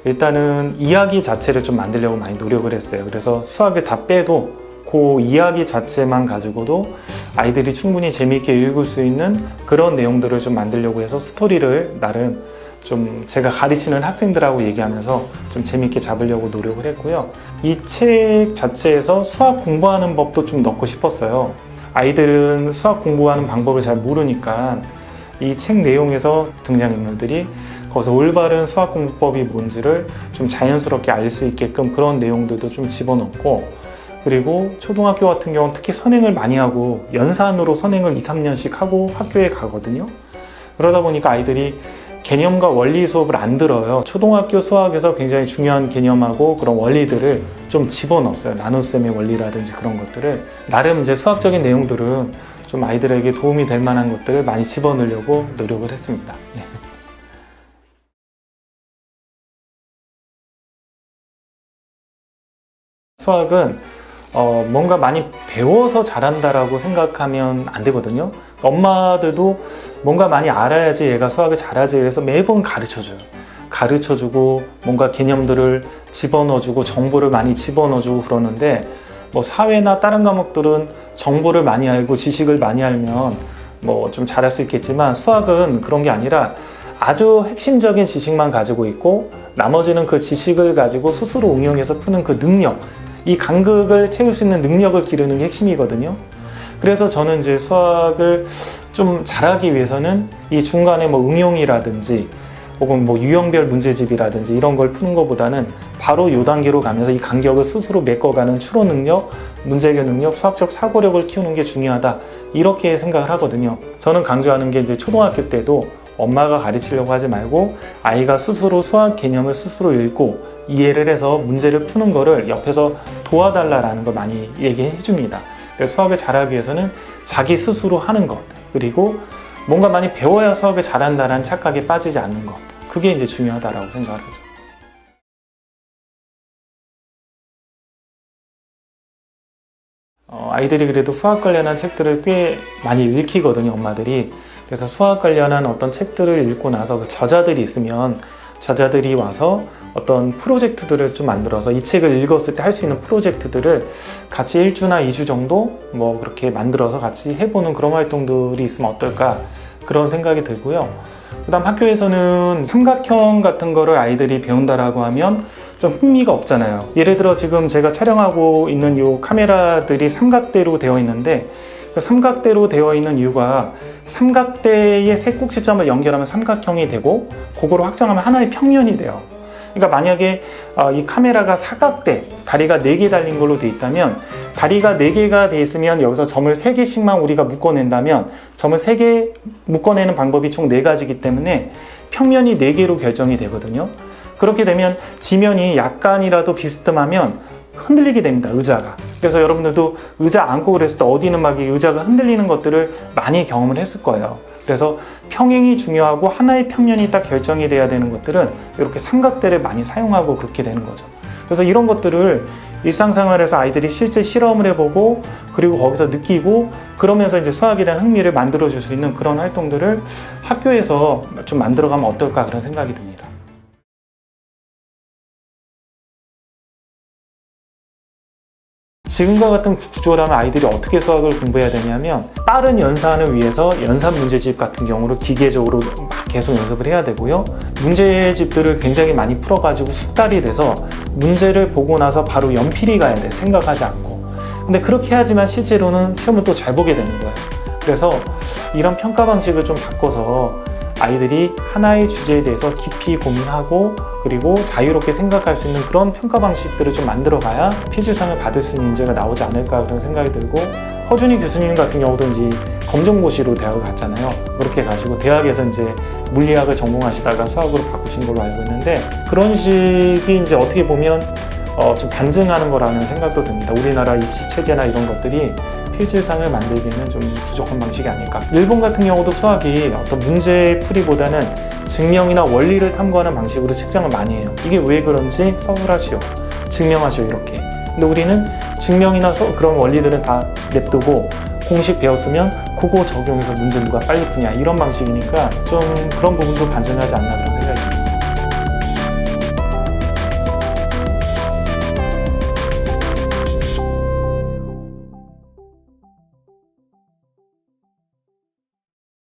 일단은 이야기 자체를 좀 만들려고 많이 노력을 했어요. 그래서 수학을 다 빼도 그 이야기 자체만 가지고도 아이들이 충분히 재미있게 읽을 수 있는 그런 내용들을 좀 만들려고 해서 스토리를 나름 좀 제가 가르치는 학생들하고 얘기하면서 좀 재미있게 잡으려고 노력을 했고요. 이 책 자체에서 수학 공부하는 법도 좀 넣고 싶었어요. 아이들은 수학 공부하는 방법을 잘 모르니까 이 책 내용에서 등장인물들이 거기서 올바른 수학 공부법이 뭔지를 좀 자연스럽게 알 수 있게끔 그런 내용들도 좀 집어넣고, 그리고 초등학교 같은 경우는 특히 선행을 많이 하고 연산으로 선행을 2, 3년씩 하고 학교에 가거든요. 그러다 보니까 아이들이 개념과 원리 수업을 안 들어요. 초등학교 수학에서 굉장히 중요한 개념하고 그런 원리들을 좀 집어넣었어요. 나눗셈의 원리라든지 그런 것들을. 나름 이제 수학적인 내용들은 좀 아이들에게 도움이 될 만한 것들을 많이 집어넣으려고 노력을 했습니다. 수학은 뭔가 많이 배워서 잘한다라고 생각하면 안 되거든요. 엄마들도 뭔가 많이 알아야지 얘가 수학을 잘하지, 그래서 매번 가르쳐줘요. 가르쳐주고 뭔가 개념들을 집어넣어주고 정보를 많이 집어넣어주고 그러는데, 뭐 사회나 다른 과목들은 정보를 많이 알고 지식을 많이 알면 뭐 좀 잘할 수 있겠지만, 수학은 그런 게 아니라 아주 핵심적인 지식만 가지고 있고 나머지는 그 지식을 가지고 스스로 응용해서 푸는 그 능력, 이 간극을 채울 수 있는 능력을 기르는 게 핵심이거든요. 그래서 저는 이제 수학을 좀 잘하기 위해서는 이 중간에 뭐 응용이라든지 혹은 뭐 유형별 문제집이라든지 이런 걸 푸는 것보다는 바로 요 단계로 가면서 이 간격을 스스로 메꿔가는 추론 능력, 문제해결 능력, 수학적 사고력을 키우는 게 중요하다, 이렇게 생각을 하거든요. 저는 강조하는 게 이제 초등학교 때도 엄마가 가르치려고 하지 말고 아이가 스스로 수학 개념을 스스로 읽고 이해를 해서 문제를 푸는 거를 옆에서 도와달라는 걸 많이 얘기해 줍니다. 그래서 수학을 잘하기 위해서는 자기 스스로 하는 것, 그리고 뭔가 많이 배워야 수학을 잘한다는 착각에 빠지지 않는 것, 그게 이제 중요하다라고 생각을 하죠. 아이들이 그래도 수학 관련한 책들을 꽤 많이 읽히거든요, 엄마들이. 그래서 수학 관련한 어떤 책들을 읽고 나서 그 저자들이 있으면 저자들이 와서 어떤 프로젝트들을 좀 만들어서 이 책을 읽었을 때 할 수 있는 프로젝트들을 같이 1주나 2주 정도 뭐 그렇게 만들어서 같이 해보는 그런 활동들이 있으면 어떨까, 그런 생각이 들고요. 그 다음 학교에서는 삼각형 같은 거를 아이들이 배운다라고 하면 좀 흥미가 없잖아요. 예를 들어 지금 제가 촬영하고 있는 이 카메라들이 삼각대로 되어 있는데, 그 삼각대로 되어 있는 이유가 삼각대의 세 꼭지점을 연결하면 삼각형이 되고 그거로 확장하면 하나의 평면이 돼요. 그러니까 만약에 이 카메라가 사각대, 다리가 4개 달린 걸로 돼 있다면, 다리가 4개가 돼 있으면 여기서 점을 3개씩만 우리가 묶어낸다면 점을 3개 묶어내는 방법이 총 4가지이기 때문에 평면이 4개로 결정이 되거든요. 그렇게 되면 지면이 약간이라도 비스듬하면 흔들리게 됩니다, 의자가. 그래서 여러분들도 의자 앉고 그랬을 때 어디는 막 의자가 흔들리는 것들을 많이 경험을 했을 거예요. 그래서 평행이 중요하고 하나의 평면이 딱 결정이 돼야 되는 것들은 이렇게 삼각대를 많이 사용하고 그렇게 되는 거죠. 그래서 이런 것들을 일상생활에서 아이들이 실제 실험을 해보고 그리고 거기서 느끼고 그러면서 이제 수학에 대한 흥미를 만들어줄 수 있는 그런 활동들을 학교에서 좀 만들어가면 어떨까, 그런 생각이 듭니다. 지금과 같은 구조라면 아이들이 어떻게 수학을 공부해야 되냐면, 빠른 연산을 위해서 연산 문제집 같은 경우를 기계적으로 막 계속 연습을 해야 되고요. 문제집들을 굉장히 많이 풀어가지고 숙달이 돼서 문제를 보고 나서 바로 연필이 가야 돼, 생각하지 않고. 근데 그렇게 해야지만 실제로는 시험을 또 잘 보게 되는 거예요. 그래서 이런 평가 방식을 좀 바꿔서 아이들이 하나의 주제에 대해서 깊이 고민하고 그리고 자유롭게 생각할 수 있는 그런 평가 방식들을 좀 만들어가야 피즈상을 받을 수 있는 인재가 나오지 않을까, 그런 생각이 들고, 허준희 교수님 같은 경우도 이제 검정고시로 대학을 갔잖아요. 그렇게 가시고 대학에서 이제 물리학을 전공하시다가 수학으로 바꾸신 걸로 알고 있는데, 그런 식이 이제 어떻게 보면 좀 반증하는 거라는 생각도 듭니다. 우리나라 입시 체제나 이런 것들이 필즈상을 만들기에는 좀 부족한 방식이 아닐까. 일본 같은 경우도 수학이 어떤 문제 풀이보다는 증명이나 원리를 탐구하는 방식으로 측정을 많이 해요. 이게 왜 그런지 서술하시오, 증명하시오, 이렇게. 근데 우리는 증명이나 그런 원리들은 다 냅두고 공식 배웠으면 그거 적용해서 문제 누가 빨리 푸냐, 이런 방식이니까 좀 그런 부분도 반증하지 않나.